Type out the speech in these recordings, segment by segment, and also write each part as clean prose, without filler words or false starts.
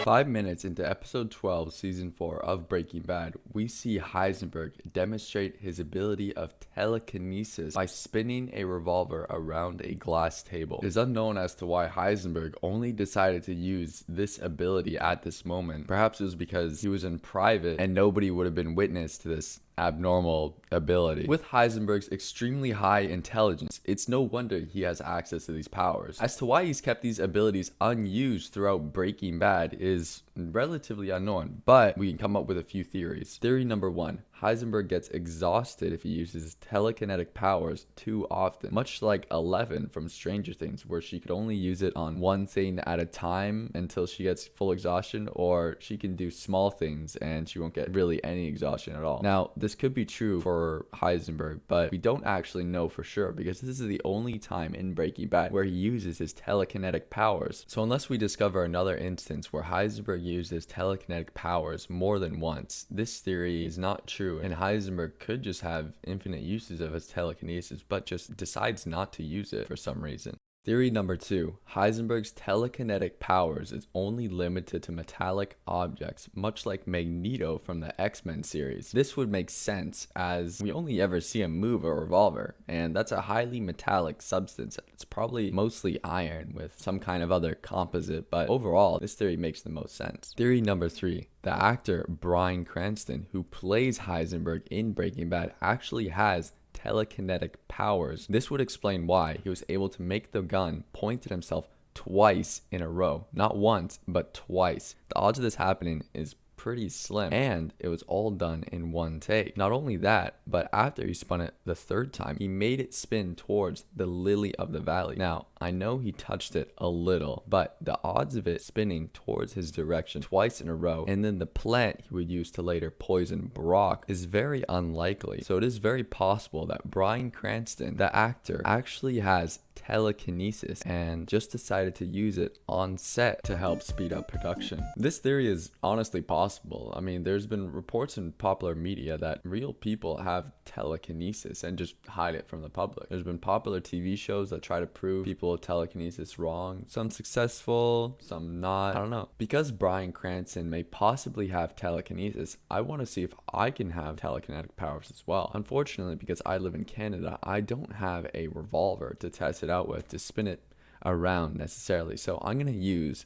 5 minutes into episode 12, season 4 of Breaking Bad, we see Heisenberg demonstrate his ability of telekinesis by spinning a revolver around a glass table. It is unknown as to why Heisenberg only decided to use this ability at this moment. Perhaps it was because he was in private and nobody would have been witness to this abnormal ability. With Heisenberg's extremely high intelligence, it's no wonder he has access to these powers. As to why he's kept these abilities unused throughout Breaking Bad is relatively unknown, but we can come up with a few theories. Theory number 1, Heisenberg gets exhausted if he uses telekinetic powers too often, much like Eleven from Stranger Things, where she could only use it on one thing at a time until she gets full exhaustion, or she can do small things and she won't get really any exhaustion at all. Now, this could be true for Heisenberg, but we don't actually know for sure because this is the only time in Breaking Bad where he uses his telekinetic powers. So unless we discover another instance where Heisenberg uses telekinetic powers more than once, this theory is not true, and Heisenberg could just have infinite uses of his telekinesis but just decides not to use it for some reason. Theory number 2, Heisenberg's telekinetic powers is only limited to metallic objects, much like Magneto from the X-Men series. This would make sense as we only ever see him move a revolver, and that's a highly metallic substance. It's probably mostly iron with some kind of other composite, but overall, this theory makes the most sense. Theory number 3, the actor Bryan Cranston, who plays Heisenberg in Breaking Bad, actually has telekinetic powers. This would explain why he was able to make the gun point at himself twice in a row. Not once, but twice. The odds of this happening is pretty slim, and it was all done in one take. Not only that, but after he spun it the third time, he made it spin towards the lily of the valley. Now, I know he touched it a little, but the odds of it spinning towards his direction twice in a row, and then the plant he would use to later poison Brock, is very unlikely. So it is very possible that Bryan Cranston, the actor, actually has telekinesis and just decided to use it on set to help speed up production. This theory is honestly possible. I mean, there's been reports in popular media that real people have telekinesis and just hide it from the public. There's been popular TV shows that try to prove people with telekinesis wrong. Some successful, some not. I don't know. Because Bryan Cranston may possibly have telekinesis, I want to see if I can have telekinetic powers as well. Unfortunately, because I live in Canada, I don't have a revolver to test it out with to spin it around necessarily. So I'm going to use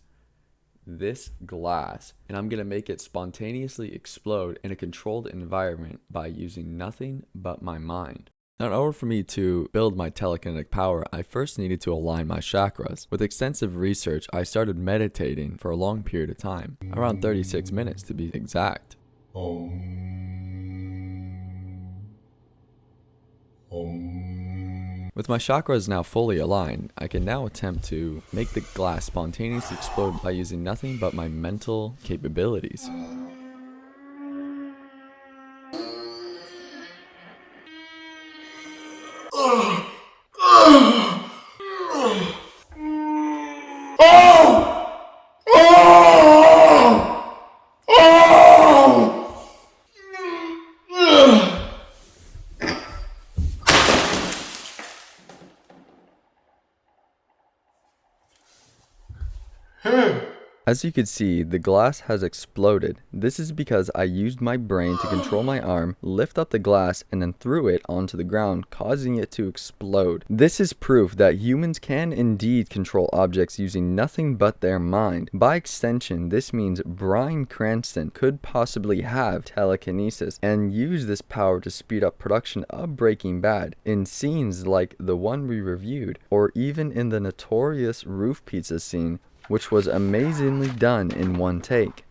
this glass and I'm going to make it spontaneously explode in a controlled environment by using nothing but my mind. Now, in order for me to build my telekinetic power, I first needed to align my chakras. With extensive research, I started meditating for a long period of time, around 36 minutes to be exact. With my chakras now fully aligned, I can now attempt to make the glass spontaneously explode by using nothing but my mental capabilities. As you can see, the glass has exploded. This is because I used my brain to control my arm, lift up the glass, and then threw it onto the ground, causing it to explode. This is proof that humans can indeed control objects using nothing but their mind. By extension, this means Bryan Cranston could possibly have telekinesis and use this power to speed up production of Breaking Bad in scenes like the one we reviewed, or even in the notorious roof pizza scene, which was amazingly done in one take.